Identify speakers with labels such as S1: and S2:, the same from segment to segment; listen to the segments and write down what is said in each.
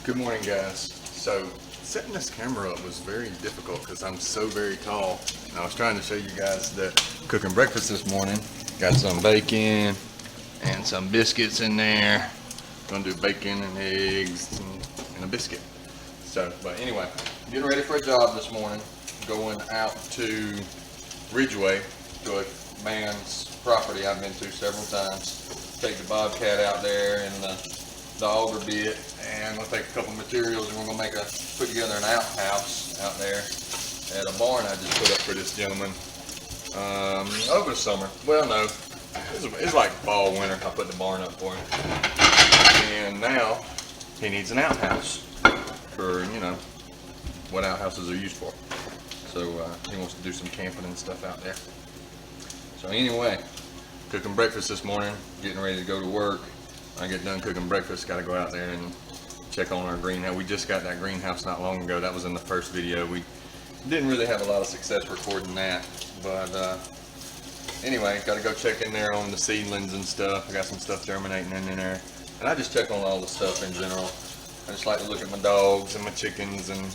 S1: Good morning, guys. So setting this camera up was very difficult because I'm so very tall, and I was trying to show you guys that cooking breakfast this morning. Got some bacon and some biscuits in there. Gonna do bacon and eggs and a biscuit. So, but anyway, getting ready for a job this morning. Going out to Ridgeway, to a man's property I've been to several times. Take the Bobcat out there and the auger bit, and we'll take a couple materials and we're gonna put together an outhouse out there at a barn I just put up for this gentleman over the summer. Well, no, it's like fall, winter. I put the barn up for him, and now he needs an outhouse for, you know, what outhouses are used for. So he wants to do some camping and stuff out there. So anyway, cooking breakfast this morning, getting ready to go to work. I get done cooking breakfast, got to go out there and check on our greenhouse. We just got that greenhouse not long ago. That was in the first video. We didn't really have a lot of success recording that, but anyway, got to go check in there on the seedlings and stuff. I got some stuff germinating in there, and I just check on all the stuff in general. I just like to look at my dogs and my chickens and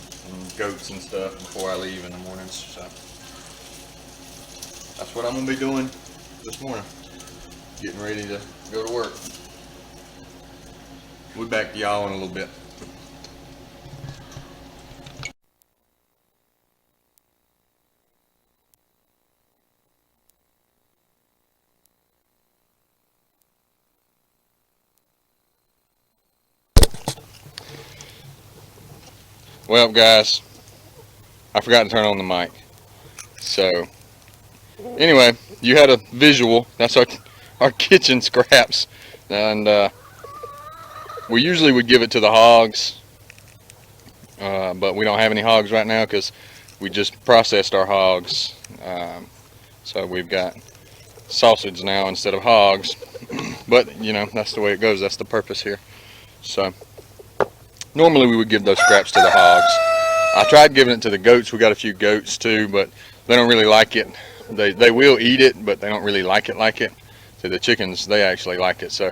S1: goats and stuff before I leave in the mornings. So that's what I'm gonna be doing this morning, getting ready to go to work. We'll be back to y'all in a little bit. Well, guys, I forgot to turn on the mic. So anyway, you had a visual. That's our kitchen scraps, and we usually would give it to the hogs, but we don't have any hogs right now because we just processed our hogs. So we've got sausage now instead of hogs. But, you know, that's the way it goes. That's the purpose here. So normally we would give those scraps to the hogs. I tried giving it to the goats. We got a few goats too, but they don't really like it. They will eat it, but they don't really like it. So the chickens, they actually like it. So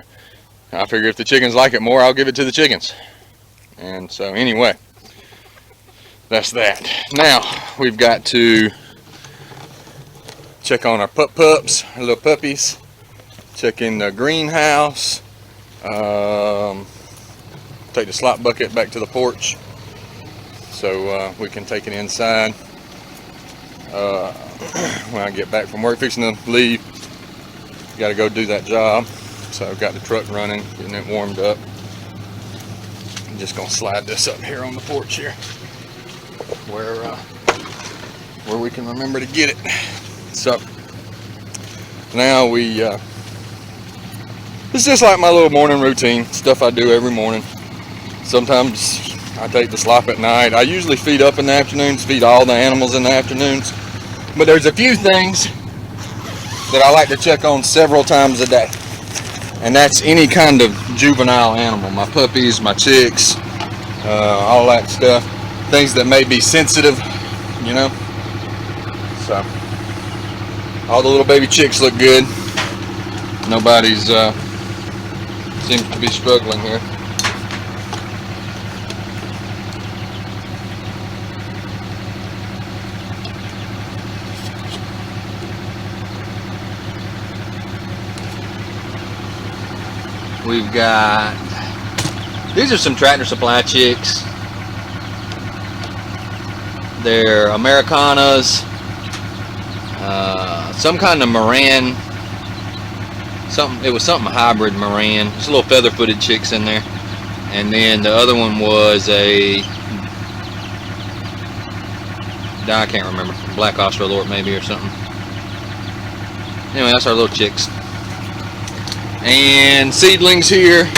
S1: I figure if the chickens like it more, I'll give it to the chickens. And so anyway, that's that. Now we've got to check on our pups, our little puppies. Check in the greenhouse. Take the slop bucket back to the porch so we can take it inside. When I get back from work, fixing to leave, got to go do that job. So I've got the truck running, getting it warmed up. I'm just gonna slide this up here on the porch here, where we can remember to get it. So now it's just like my little morning routine, stuff I do every morning. Sometimes I take the slop at night. I usually feed up in the afternoons, feed all the animals in the afternoons. But there's a few things that I like to check on several times a day. And that's any kind of juvenile animal, my puppies, my chicks, all that stuff. Things that may be sensitive, you know. So, all the little baby chicks look good. Nobody's seems to be struggling here. We've got, these are some Tractor Supply chicks. They're Americanas, some kind of Moran, it was something hybrid Moran. There's little feather-footed chicks in there. And then the other one was I can't remember, Black Australorp maybe or something. Anyway, that's our little chicks. And seedlings here,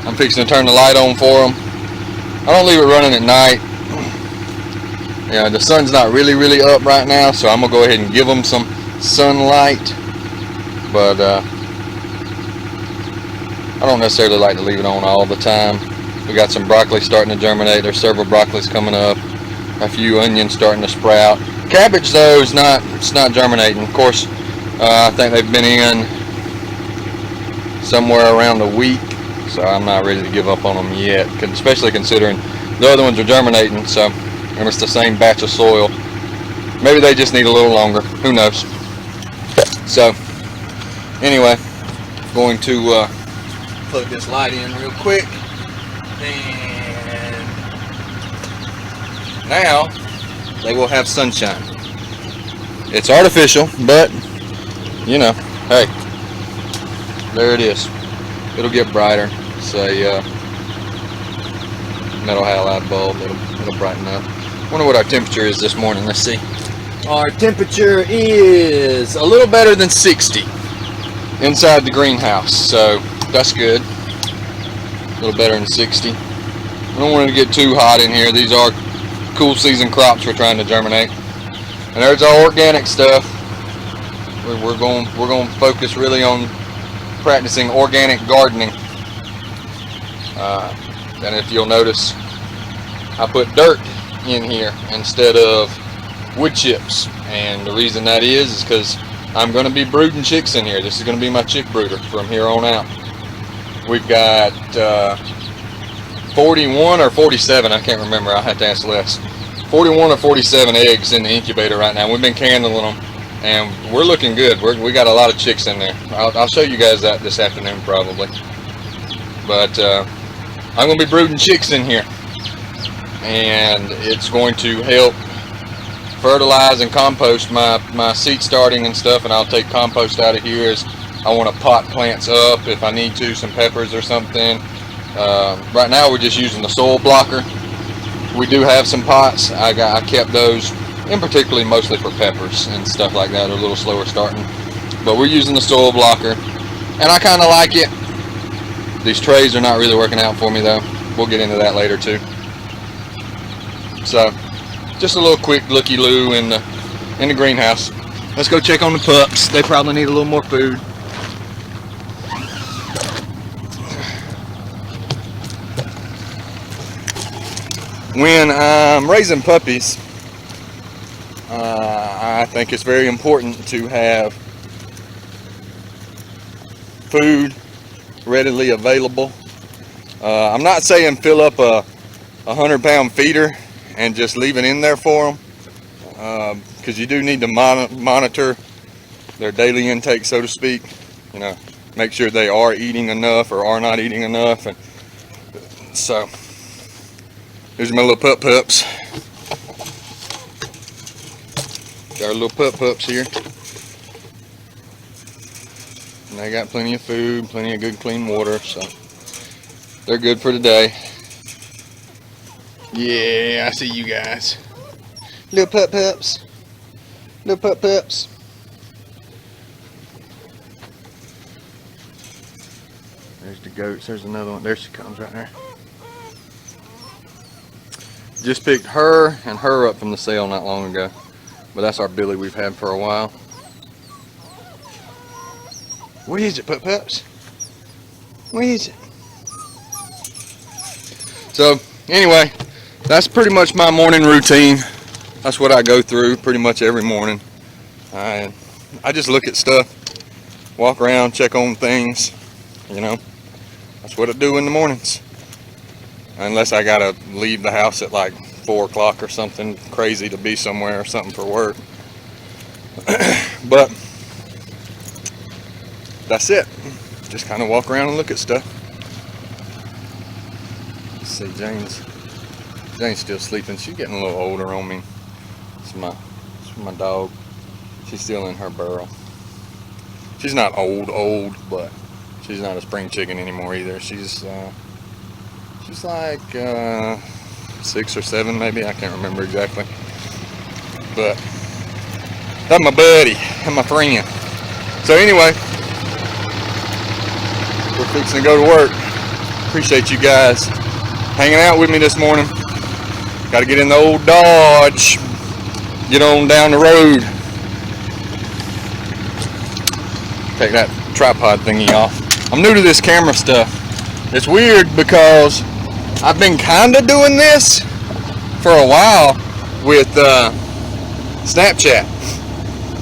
S1: I'm fixing to turn the light on for them. I don't leave it running at night. Yeah, the sun's not really up right now, so I'm gonna go ahead and give them some sunlight. But I don't necessarily like to leave it on all the time. We got some broccoli starting to germinate. There's several broccolis coming up. A few onions starting to sprout. Cabbage though it's not germinating. Of course, I think they've been in somewhere around a week. So I'm not ready to give up on them yet, especially considering the other ones are germinating. So, and it's the same batch of soil. Maybe they just need a little longer. Who knows? So, anyway, going to plug this light in real quick. And now they will have sunshine. It's artificial, but you know, hey, there it is. It'll get brighter. It's a metal halide bulb. It'll brighten up. Wonder what our temperature is this morning. Let's see. Our temperature is a little better than 60 inside the greenhouse, so that's good. A little better than 60. I don't want it to get too hot in here. These are cool season crops we're trying to germinate. And there's our organic stuff. We're going to focus really on practicing organic gardening. And if you'll notice, I put dirt in here instead of wood chips, and the reason that is because I'm going to be brooding chicks in here. This is going to be my chick brooder from here on out. We've got 41 or 47, I can't remember, I'll have to ask Les. 41 or 47 eggs in the incubator right now. We've been candling them, and we're looking good. We got a lot of chicks in there. I'll show you guys that this afternoon probably. But I'm going to be brooding chicks in here, and it's going to help fertilize and compost my seed starting and stuff, and I'll take compost out of here as I want to pot plants up if I need to, some peppers or something. Right now we're just using the soil blocker. We do have some pots. I kept those, and particularly mostly for peppers and stuff like that. They're a little slower starting, but we're using the soil blocker, and I kind of like it. These trays are not really working out for me though. We'll get into that later too. So, just a little quick looky-loo in the greenhouse. Let's go check on the pups. They probably need a little more food. When I'm raising puppies, I think it's very important to have food readily available. I'm not saying fill up a 100-pound feeder and just leave it in there for them, because you do need to monitor their daily intake, so to speak. You know, make sure they are eating enough or are not eating enough. And so here's my little pups. Got our little pups here. And they got plenty of food, plenty of good clean water, so they're good for today. Yeah, I see you guys. Little pups. Little pups. There's the goats. There's another one. There she comes right there. Just picked her and her up from the sale not long ago. But that's our Billy we've had for a while. Where is it, pups? Where is it? So, anyway, that's pretty much my morning routine. That's what I go through pretty much every morning. I just look at stuff, walk around, check on things, you know. That's what I do in the mornings. Unless I gotta leave the house at like 4 o'clock or something crazy to be somewhere or something for work. But that's it. Just kind of walk around and look at stuff. Let's see, Jane's still sleeping. She's getting a little older on me. It's my dog. She's still in her burrow. She's not old, but she's not a spring chicken anymore either. She's like 6 or 7 maybe. I can't remember exactly. But that's my buddy and my friend. So anyway, we're fixing to go to work. Appreciate you guys hanging out with me this morning. Got to get in the old Dodge. Get on down the road. Take that tripod thingy off. I'm new to this camera stuff. It's weird because I've been kind of doing this for a while with Snapchat.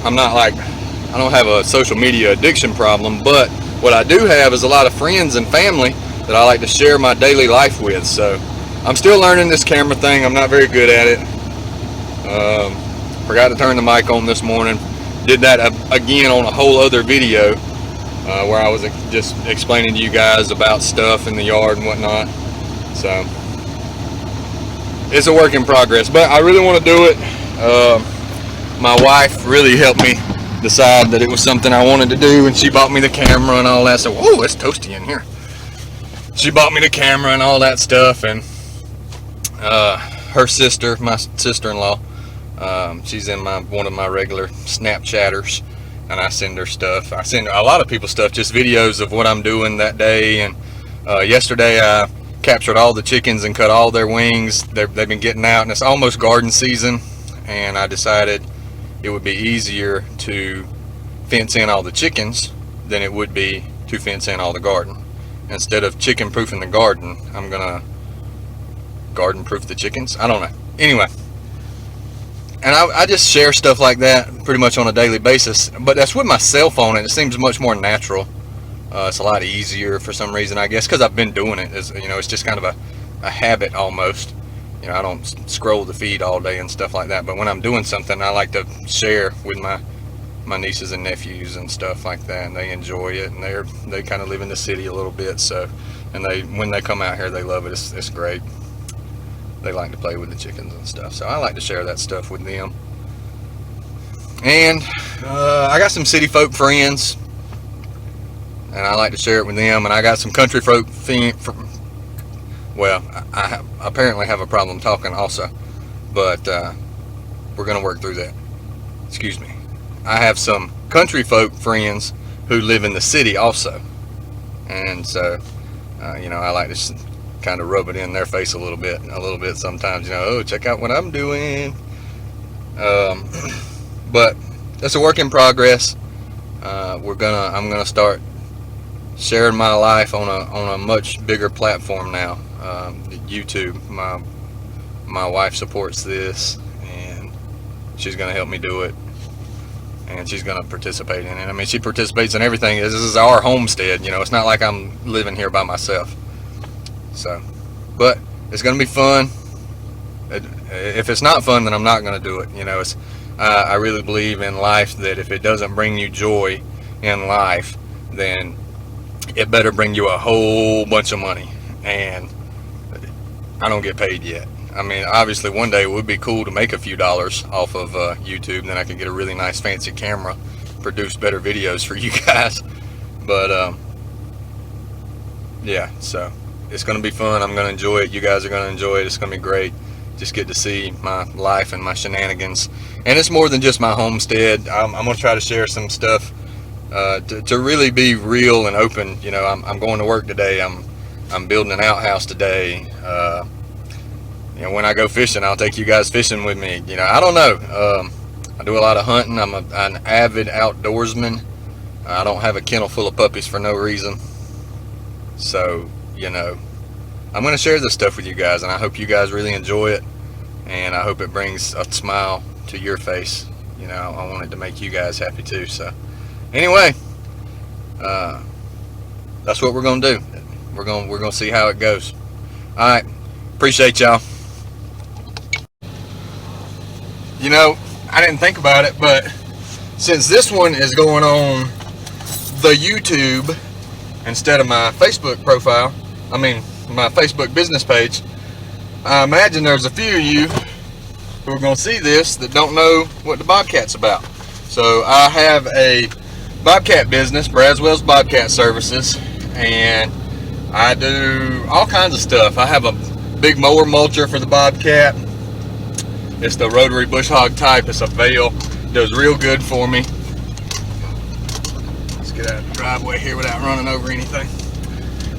S1: I don't have a social media addiction problem, but what I do have is a lot of friends and family that I like to share my daily life with. So I'm still learning this camera thing. I'm not very good at it. Forgot to turn the mic on this morning. Did that again on a whole other video where I was just explaining to you guys about stuff in the yard and whatnot. So it's a work in progress, but I really want to do it. My wife really helped me decide that it was something I wanted to do, and she bought me the camera and all that. So, whoa, it's toasty in here. She bought me the camera and all that stuff, and her sister, my sister-in-law, she's in one of my regular Snapchatters, and I send her stuff. I send a lot of people stuff, just videos of what I'm doing that day. And yesterday I captured all the chickens and cut all their wings. They've been getting out, and it's almost garden season, and I decided it would be easier to fence in all the chickens than it would be to fence in all the garden. Instead of chicken proofing the garden, I'm gonna garden proof the chickens. I don't know. Anyway, and I just share stuff like that pretty much on a daily basis, but that's with my cell phone, and it seems much more natural. It's a lot easier for some reason, I guess, because I've been doing it. It's just kind of a habit almost. I don't scroll the feed all day and stuff like that, but when I'm doing something, I like to share with my nieces and nephews and stuff like that, and they enjoy it, and they kind of live in the city a little bit, so, and when they come out here, they love it. It's great. They like to play with the chickens and stuff, so I like to share that stuff with them. And I got some city folk friends, and I like to share it with them, and I got some country folk well, I apparently have a problem talking also, but we're going to work through that. Excuse me. I have some country folk friends who live in the city also, and so I like to kind of rub it in their face a little bit sometimes. Oh, check out what I'm doing. But it's a work in progress. I'm gonna start sharing my life on a much bigger platform now. YouTube. My wife supports this, and she's gonna help me do it, and she's gonna participate in it. I mean, she participates in everything. This is our homestead. It's not like I'm living here by myself. So, but it's gonna be fun. If it's not fun, then I'm not gonna do it. I really believe in life that if it doesn't bring you joy in life, then it better bring you a whole bunch of money. And I don't get paid yet. I mean, obviously one day it would be cool to make a few dollars off of YouTube. Then I could get a really nice fancy camera, produce better videos for you guys. But yeah, so it's going to be fun. I'm going to enjoy it. You guys are going to enjoy it. It's going to be great. Just get to see my life and my shenanigans. And it's more than just my homestead. I'm going to try to share some stuff to really be real and open. I'm going to work today. I'm building an outhouse today. When I go fishing, I'll take you guys fishing with me. I don't know. I do a lot of hunting. I'm an avid outdoorsman. I don't have a kennel full of puppies for no reason. So, I'm going to share this stuff with you guys, and I hope you guys really enjoy it, and I hope it brings a smile to your face. I want it to make you guys happy too. So, anyway, that's what we're going to do. We're going to see how it goes. All right. Appreciate y'all. I didn't think about it, but since this one is going on the YouTube instead of my Facebook profile, my Facebook business page, I imagine there's a few of you who are going to see this that don't know what the Bobcat's about. So I have a Bobcat business, Braswell's Bobcat Services, and I do all kinds of stuff. I have a big mower mulcher for the Bobcat. It's the rotary bush hog type. It's a Vail. Does real good for me. Let's get out of the driveway here without running over anything.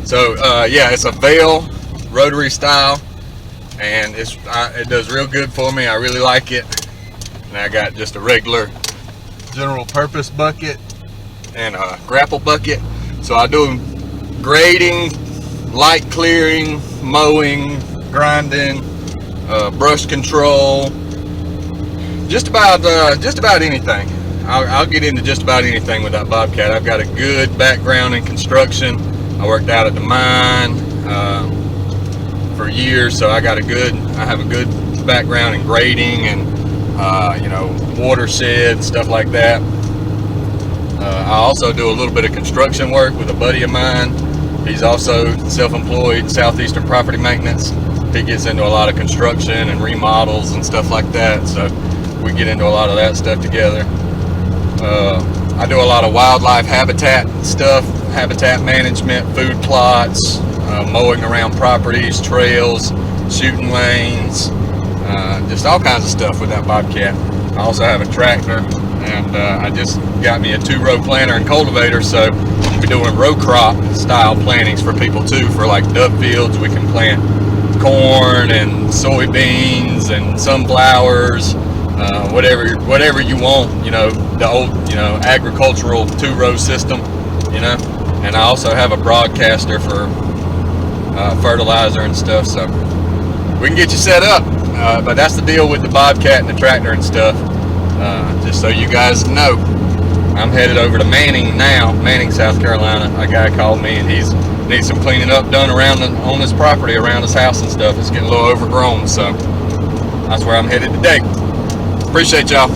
S1: So yeah, it's a Vail rotary style, and it does real good for me. I really like it. And I got just a regular general purpose bucket and a grapple bucket. So I do grading, light clearing, mowing, grinding, brush control, just about anything. I'll get into just about anything with that Bobcat. I've got a good background in construction. I worked out at the mine for years, so I have a good background in grading and you know, watershed, stuff like that. I also do a little bit of construction work with a buddy of mine. He's also self-employed, Southeastern Property Maintenance. He gets into a lot of construction and remodels and stuff like that, so we get into a lot of that stuff together. I do a lot of wildlife habitat stuff, habitat management, food plots, mowing around properties, trails, shooting lanes, just all kinds of stuff with that Bobcat. I also have a tractor, and I just got me a 2-row planter and cultivator, so we're doing row crop style plantings for people too, for like dove fields. We can plant corn and soybeans and sunflowers, whatever you want, you know, the old, you know, agricultural 2-row system, you know. And I also have a broadcaster for fertilizer and stuff, so we can get you set up. But that's the deal with the Bobcat and the tractor and stuff. Just so you guys know, I'm headed over to Manning, South Carolina. A guy called me, and he's needs some cleaning up done on his property, around his house and stuff. It's getting a little overgrown, so that's where I'm headed today. Appreciate y'all.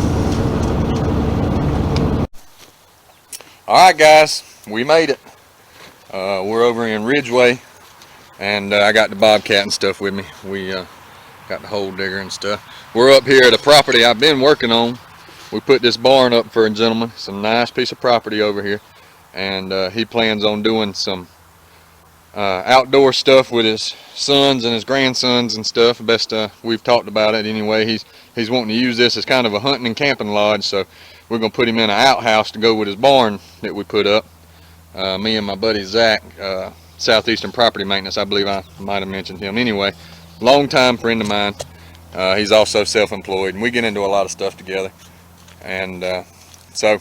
S1: Alright guys, we made it. We're over in Ridgeway, and I got the Bobcat and stuff with me. We got the hole digger and stuff. We're up here at a property I've been working on. We put this barn up for a gentleman. It's a nice piece of property over here, and he plans on doing some outdoor stuff with his sons and his grandsons and stuff. Best we've talked about it anyway. He's wanting to use this as kind of a hunting and camping lodge, so we're gonna put him in an outhouse to go with his barn that we put up. Me and my buddy Zach, Southeastern Property Maintenance, I believe I might have mentioned him. Anyway, long-time friend of mine. He's also self-employed, and we get into a lot of stuff together. And so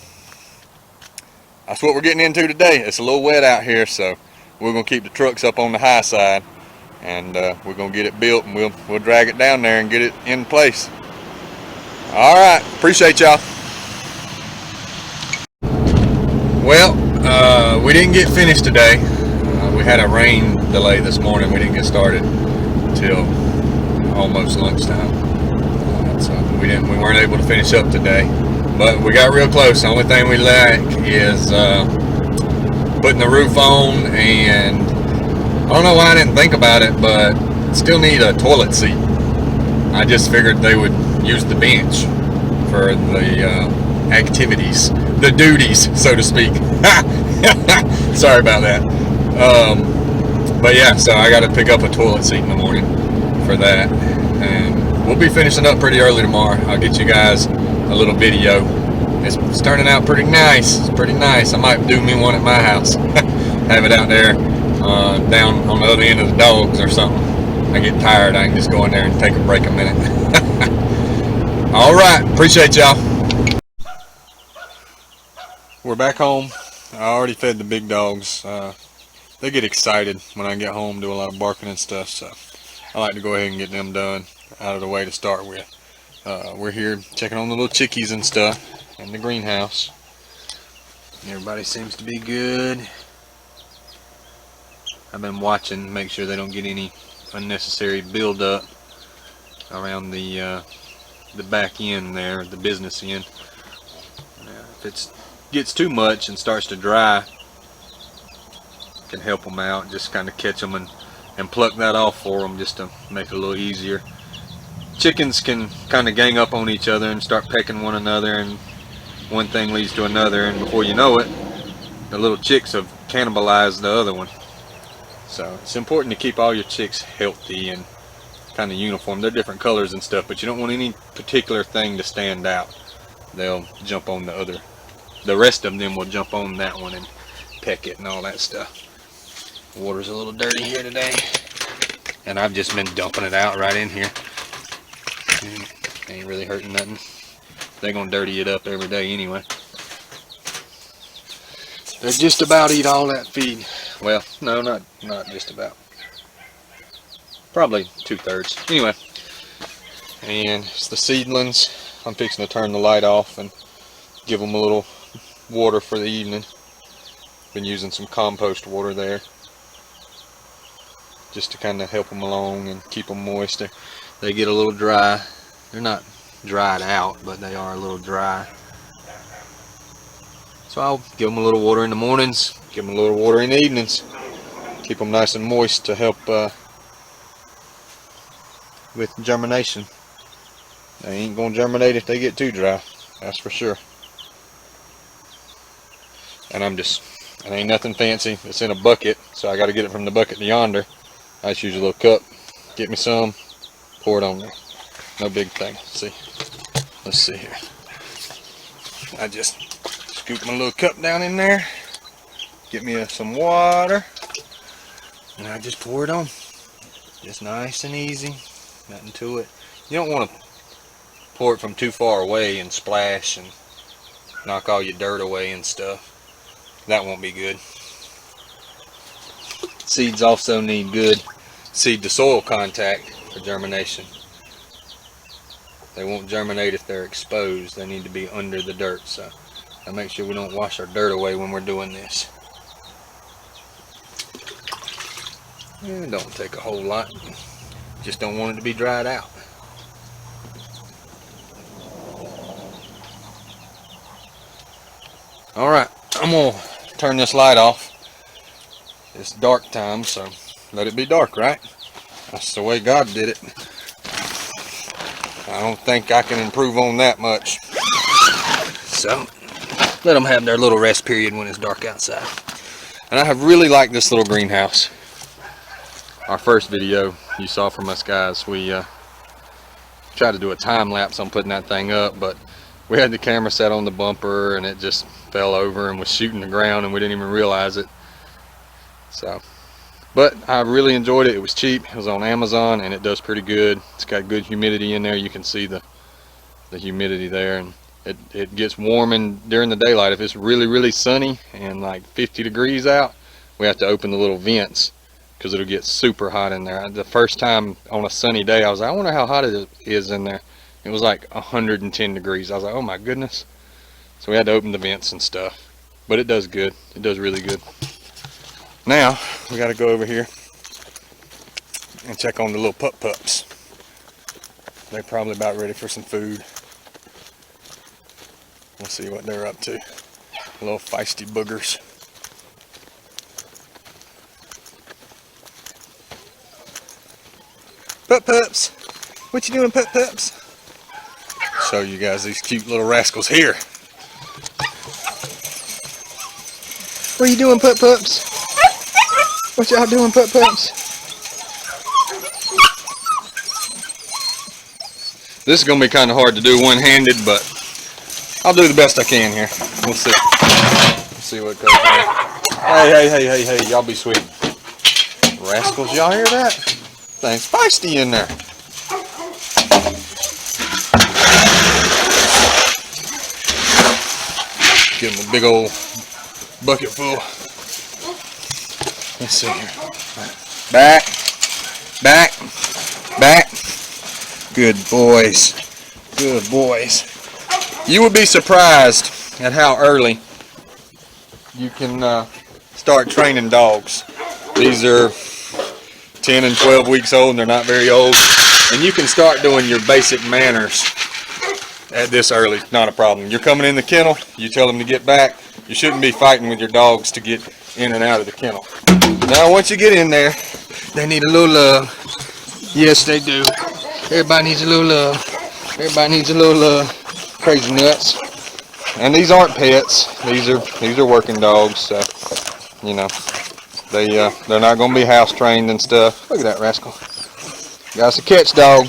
S1: that's what we're getting into today. It's a little wet out here, so we're gonna keep the trucks up on the high side, and we're gonna get it built, and we'll drag it down there and get it in place. All right, appreciate y'all. Well, we didn't get finished today. We had a rain delay this morning. We didn't get started till almost lunchtime, so we weren't able to finish up today, but we got real close. The only thing we lack is putting the roof on, and I don't know why I didn't think about it, but still need a toilet seat. I just figured they would use the bench for the activities, the duties, so to speak. Sorry about that. But yeah, so I got to pick up a toilet seat in the morning for that, and we'll be finishing up pretty early tomorrow. I'll get you guys a little video. It's turning out pretty nice. It's pretty nice. I might do me one at my house. Have it out there down on the other end of the dogs or something. I get tired, I can just go in there and take a break a minute. All right, appreciate y'all. We're back home. I already fed the big dogs. They get excited when I get home, do a lot of barking and stuff, so I like to go ahead and get them done out of the way to start with. We're here checking on the little chickies and stuff in the greenhouse. Everybody seems to be good. I've been watching, make sure they don't get any unnecessary buildup around the back end there, the business end. If it gets too much and starts to dry, can help them out, just kind of catch them and pluck that off for them, just to make it a little easier. Chickens can kind of gang up on each other and start pecking one another, and one thing leads to another, and before you know it, the little chicks have cannibalized the other one. So it's important to keep all your chicks healthy and kind of uniform. They're different colors and stuff, but you don't want any particular thing to stand out. They'll jump on the other. The rest of them will jump on that one and peck it and all that stuff. Water's a little dirty here today, and I've just been dumping it out right in here. Ain't really hurting nothing. They're gonna dirty it up every day anyway. They just about eat all that feed. Well, no, not just about. Probably 2/3. Anyway, and it's the seedlings. I'm fixing to turn the light off and give them a little water for the evening. Been using some compost water there. just to kind of help them along and keep them moist. They get a little dry. They're not dried out, but they are a little dry. So I'll give them a little water in the mornings, give them a little water in the evenings, keep them nice and moist to help with germination. They ain't gonna germinate if they get too dry, that's for sure. And it ain't nothing fancy. It's in a bucket, so I got to get it from the bucket to yonder. I just use a little cup, get me some, pour it on there. No big thing. Let's see here. I just scoop my little cup down in there, get me some water, and I just pour it on. Just nice and easy, nothing to it. You don't want to pour it from too far away and splash and knock all your dirt away and stuff. That won't be good. Seeds also need good seed to soil contact for germination. They won't germinate if they're exposed. They need to be under the dirt. So I'll make sure we don't wash our dirt away when we're doing this. It don't take a whole lot. Just don't want it to be dried out. Alright, I'm going to turn this light off. It's dark time, so let it be dark, right? That's the way God did it. I don't think I can improve on that much. So, let them have their little rest period when it's dark outside. And I have really liked this little greenhouse. Our first video you saw from us guys, we tried to do a time lapse on putting that thing up, but we had the camera set on the bumper and it just fell over and was shooting the ground and we didn't even realize it. So, but I really enjoyed it. It was cheap. It was on Amazon and it does pretty good. It's got good humidity in there. You can see the humidity there, and it gets warm during the daylight. If it's really sunny and like 50 degrees out, we have to open the little vents because it'll get super hot in there. The first time on a sunny day, I was like, I wonder how hot it is in there. It was like 110 degrees. I was like, oh my goodness. So we had to open the vents and stuff. But it does good. It does really good. Now, we got to go over here and check on the little pups. They're probably about ready for some food. We'll see what they're up to. Little feisty boogers. Pups! What you doing, pups? Show you guys these cute little rascals here. What are you doing, pups? What y'all doing, pups? This is gonna be kind of hard to do one-handed, but I'll do the best I can here. We'll see. Let's see what goes on. Hey, y'all be sweet. Rascals, y'all hear that? Thing's feisty in there. Give them a big old bucket full. Let's see here. Back. Good boys. Good boys. You would be surprised at how early you can start training dogs. These are 10 and 12 weeks old and they're not very old. And you can start doing your basic manners at this early. Not a problem. You're coming in the kennel, you tell them to get back. You shouldn't be fighting with your dogs to get in and out of the kennel. Now once you get in there, they need a little love. Yes, they do. Everybody needs a little love. Everybody needs a little love. Crazy nuts. And these aren't pets. These are working dogs. So, you know, they're not going to be house trained and stuff. Look at that rascal. Got a catch dog.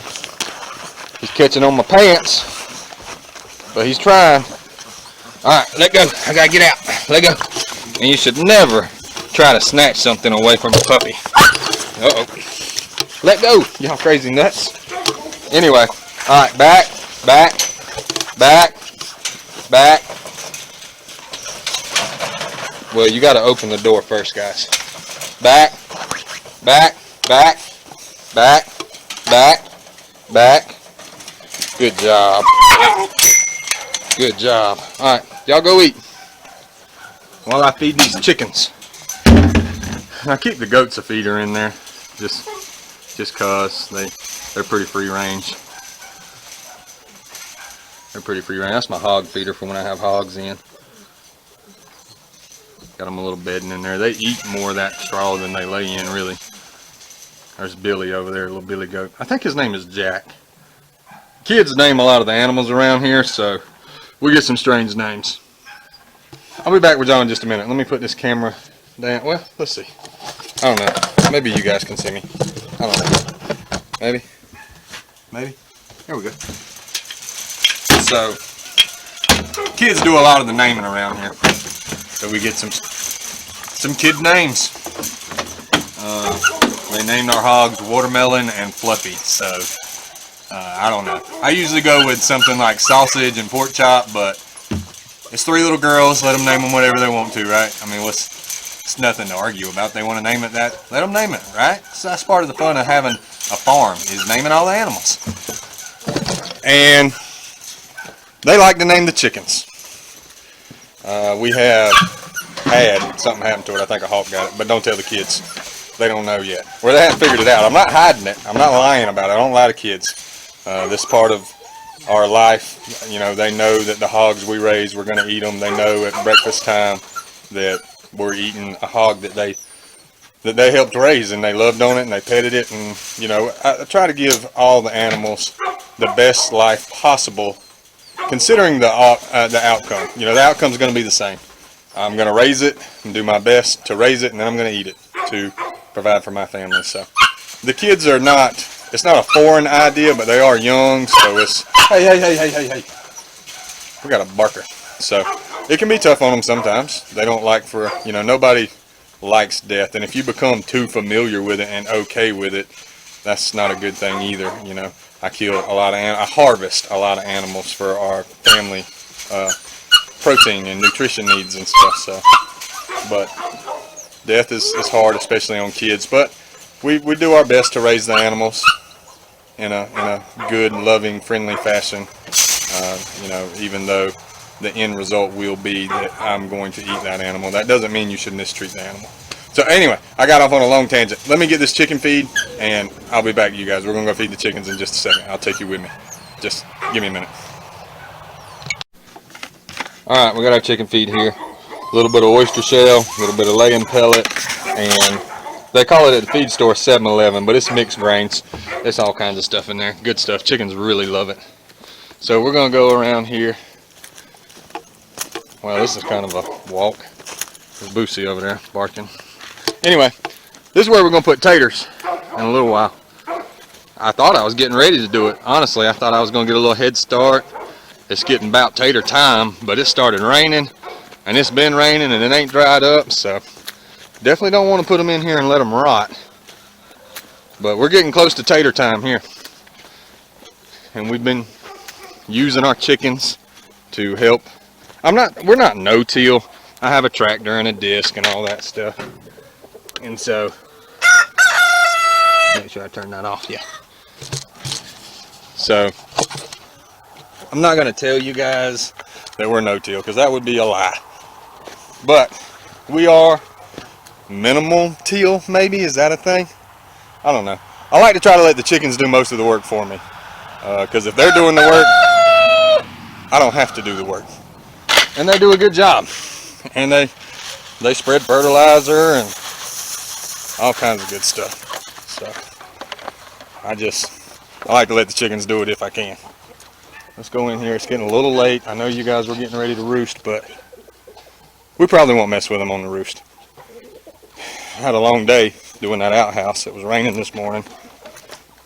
S1: He's catching on my pants, but he's trying. All right, let go. I gotta get out. Let go. And you should never try to snatch something away from a puppy. Uh-oh. Let go. Y'all crazy nuts. Anyway, all right, back. Well, you got to open the door first, guys. Back. Good job. Good job. All right, y'all go eat while I feed these chickens. I keep the goats a feeder in there just cause they're pretty free range. They're pretty free range. That's my hog feeder for when I have hogs in. Got them a little bedding in there. They eat more of that straw than they lay in, really. There's Billy over there, little Billy goat. I think his name is Jack. Kids name a lot of the animals around here, so we get some strange names. I'll be back with y'all in just a minute. Let me put this camera down. Well, let's see. I don't know. Maybe you guys can see me. I don't know. Maybe. Maybe. There we go. So, kids do a lot of the naming around here. So we get some kid names. They named our hogs Watermelon and Fluffy. So, I don't know. I usually go with something like sausage and pork chop, but it's 3 little girls. Let them name them whatever they want to, right? I mean, it's nothing to argue about. They want to name it that. Let them name it, right? So that's part of the fun of having a farm, is naming all the animals. And they like to name the chickens. We have had something happen to it. I think a hawk got it, but don't tell the kids. They don't know yet. Well, they haven't figured it out. I'm not hiding it. I'm not lying about it. I don't lie to kids. This part of our life, you know, they know that the hogs we raise, we're going to eat them. They know at breakfast time that we're eating a hog that they helped raise, and they loved on it and they petted it. And you know, I try to give all the animals the best life possible, considering the outcome. You know, the outcome's going to be the same. I'm going to raise it and do my best to raise it, and then I'm going to eat it to provide for my family. So the kids are not, it's not a foreign idea, but they are young, so it's, hey. We got a barker. So it can be tough on them sometimes. They don't like you know, nobody likes death, and if you become too familiar with it and okay with it, that's not a good thing either. You know, I harvest a lot of animals for our family protein and nutrition needs and stuff. So, but death is hard, especially on kids. But we do our best to raise the animals in a good, loving, friendly fashion. You know, even though the end result will be that I'm going to eat that animal, that doesn't mean you should mistreat the animal. So anyway, I got off on a long tangent. Let me get this chicken feed, and I'll be back to you guys. We're going to go feed the chickens in just a second. I'll take you with me. Just give me a minute. Alright, we got our chicken feed here. A little bit of oyster shell, a little bit of laying pellet, and they call it at the feed store 7-Eleven, but it's mixed grains. There's all kinds of stuff in there. Good stuff. Chickens really love it. So we're going to go around here. Well, this is kind of a walk. There's Boosie over there barking. Anyway, this is where we're going to put taters in a little while. I thought I was getting ready to do it. Honestly, I thought I was going to get a little head start. It's getting about tater time, but it started raining, and it's been raining, and it ain't dried up, so definitely don't want to put them in here and let them rot. But we're getting close to tater time here, and we've been using our chickens to help. We're not no-till. I have a tractor and a disc and all that stuff, and so make sure I turn that off. Yeah. So I'm not going to tell you guys that we're no-till, because that would be a lie. But we are minimal till, maybe. Is that a thing? I don't know. I like to try to let the chickens do most of the work for me, because if they're doing the work, I don't have to do the work. And they do a good job. And they spread fertilizer and all kinds of good stuff. So I like to let the chickens do it if I can. Let's go in here. It's getting a little late. I know you guys were getting ready to roost, but we probably won't mess with them on the roost. I had a long day doing that outhouse. It was raining this morning.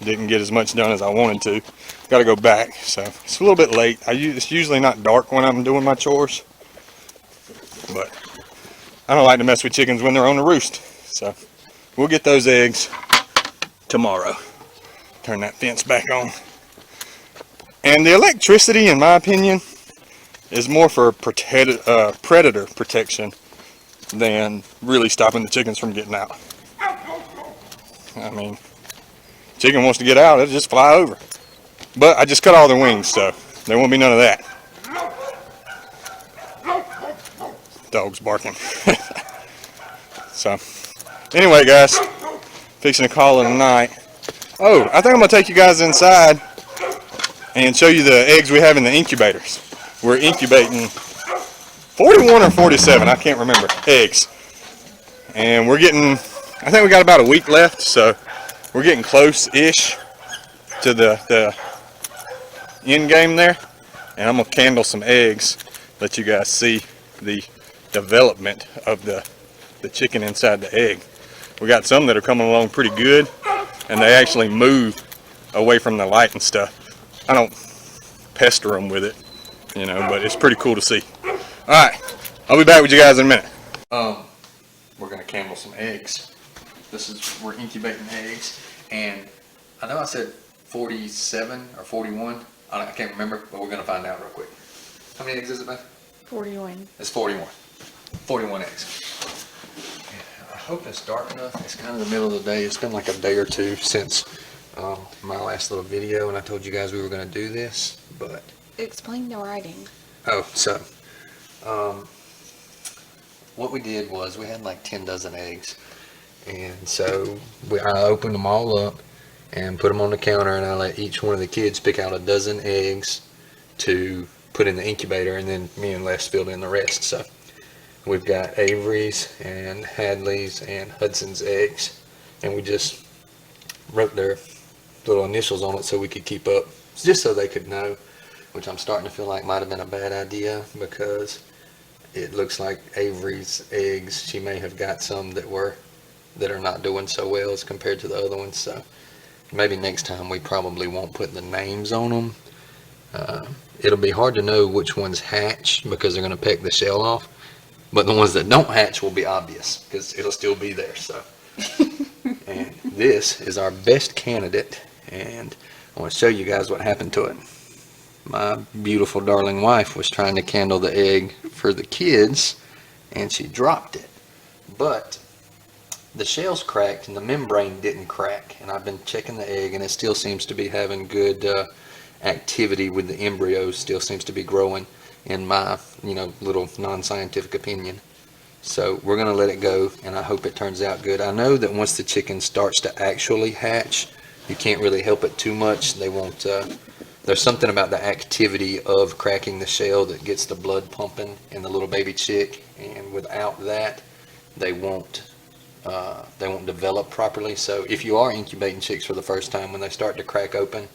S1: Didn't get as much done as I wanted to. Got to go back, so it's a little bit late. It's usually not dark when I'm doing my chores, but I don't like to mess with chickens when they're on the roost. So we'll get those eggs tomorrow. Turn that fence back on. And the electricity, in my opinion, is more for predator protection than really stopping the chickens from getting out. I mean, chicken wants to get out, it'll just fly over. But I just cut all their wings, so there won't be none of that. Dog's barking. So, anyway, guys, fixing to call it a night. Oh, I think I'm gonna take you guys inside and show you the eggs we have in the incubators. We're incubating 41 or 47, I can't remember, eggs. And we're getting, I think we got about a week left, so we're getting close-ish to the end game there. And I'm gonna candle some eggs, let you guys see the development of the chicken inside the egg. We got some that are coming along pretty good, and they actually move away from the light and stuff. I don't pester them with it, you know, but it's pretty cool to see. Alright, I'll be back with you guys in a minute. We're gonna candle some eggs. We're incubating eggs, and I know I said 47 or 41. I can't remember, but we're gonna find out real quick. How many eggs is it, man?
S2: 41.
S1: It's 41. 41 eggs. I hope it's dark enough. It's kind of the middle of the day. It's been like a day or two since my last little video, and I told you guys we were going to do this, but...
S2: Explain the writing.
S1: Oh, so, what we did was we had like 10 dozen eggs, and so I opened them all up and put them on the counter, and I let each one of the kids pick out a dozen eggs to put in the incubator, and then me and Les filled in the rest. So we've got Avery's and Hadley's and Hudson's eggs, and we just wrote their little initials on it so we could keep up, just so they could know, which I'm starting to feel like might have been a bad idea, because it looks like Avery's eggs, she may have got some that are not doing so well as compared to the other ones. So maybe next time we probably won't put the names on them. It'll be hard to know which ones hatch because they're going to peck the shell off, but the ones that don't hatch will be obvious because it'll still be there. So and this is our best candidate, and I want to show you guys what happened to it. My beautiful darling wife was trying to candle the egg for the kids, and she dropped it, but the shell's cracked and the membrane didn't crack, and I've been checking the egg and it still seems to be having good activity with the embryo, still seems to be growing, in my little non-scientific opinion. So we're gonna let it go, and I hope it turns out good. I know that once the chicken starts to actually hatch, you can't really help it too much. They won't there's something about the activity of cracking the shell that gets the blood pumping in the little baby chick, and without that they won't develop properly. So if you are incubating chicks for the first time, when they start to crack open,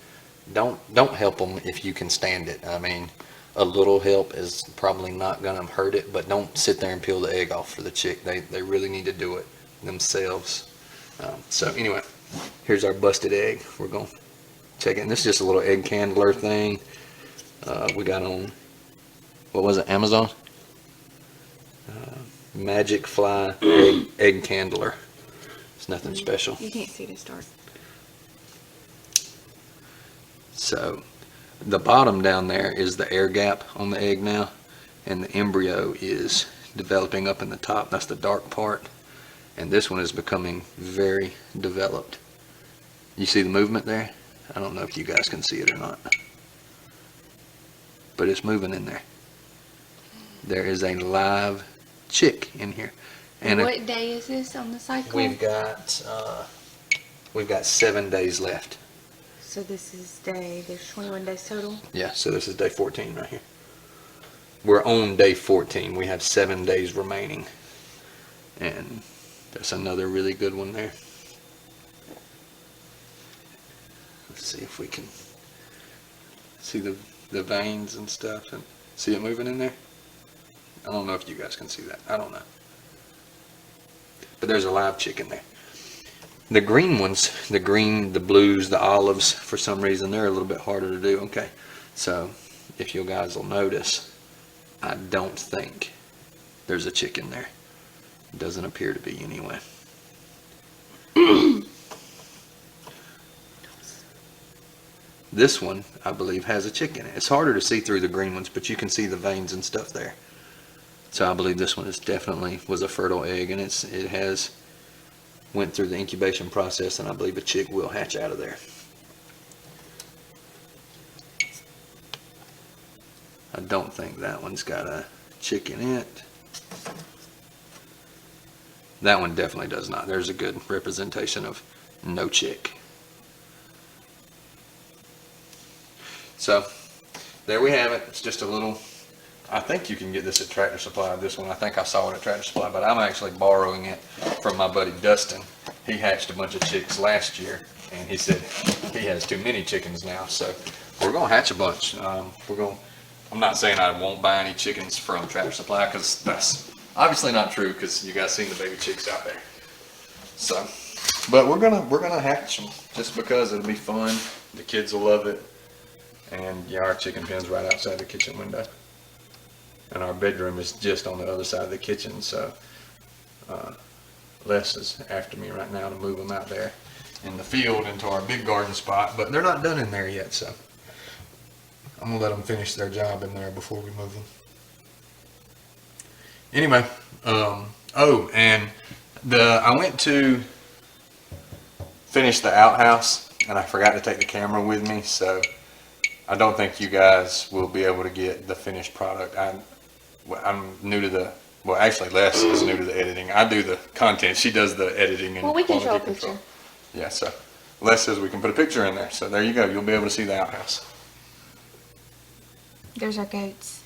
S1: don't help them if you can stand it. I mean, a little help is probably not going to hurt it, but don't sit there and peel the egg off for the chick. They really need to do it themselves. So anyway, here's our busted egg. We're going to check it. And this is just a little egg candler thing we got on, what was it, Amazon? Magic Fly egg candler. It's nothing special.
S2: You can't see the start.
S1: So the bottom down there is the air gap on the egg now, and the embryo is developing up in the top. That's the dark part, and this one is becoming very developed. You see the movement there? I don't know if you guys can see it or not, but it's moving in there. There is a live chick in here. And
S2: what day is this on the cycle?
S1: We've got 7 days left.
S2: So this is there's 21 days total?
S1: Yeah, so this is day 14 right here. We're on day 14. We have 7 days remaining. And there's another really good one there. Let's see if we can see the veins and stuff, and see it moving in there. I don't know if you guys can see that. I don't know. But there's a live chick in there. The green ones, the green, the blues, the olives, for some reason, they're a little bit harder to do. Okay, so if you guys will notice, I don't think there's a chick in there. It doesn't appear to be anyway. This one, I believe, has a chick in it. It's harder to see through the green ones, but you can see the veins and stuff there. So I believe this one was a fertile egg, and it has went through the incubation process, and I believe a chick will hatch out of there. I don't think that one's got a chick in it. That one definitely does not. There's a good representation of no chick. So there we have it. It's just a little, I think you can get this at Tractor Supply, this one. I think I saw it at Tractor Supply, but I'm actually borrowing it from my buddy Dustin. He hatched a bunch of chicks last year, and he said he has too many chickens now, so we're gonna hatch a bunch. I'm not saying I won't buy any chickens from Tractor Supply, because that's obviously not true, because you guys seen the baby chicks out there. So, but we're gonna hatch them just because it'll be fun. The kids will love it, and yeah, our chicken pen's right outside the kitchen window, and our bedroom is just on the other side of the kitchen. So, Les is after me right now to move them out there in the field into our big garden spot, but they're not done in there yet, so I'm gonna let them finish their job in there before we move them. Anyway, oh, and I went to finish the outhouse, and I forgot to take the camera with me, so I don't think you guys will be able to get the finished product. I'm new to the, well, actually Les is new to the editing. I do the content, she does the editing and
S2: Well, we can show a
S1: quality control.
S2: picture.
S1: Yeah, so Les says we can put a picture in there, so there you go. You'll be able to see the outhouse.
S2: There's our goats.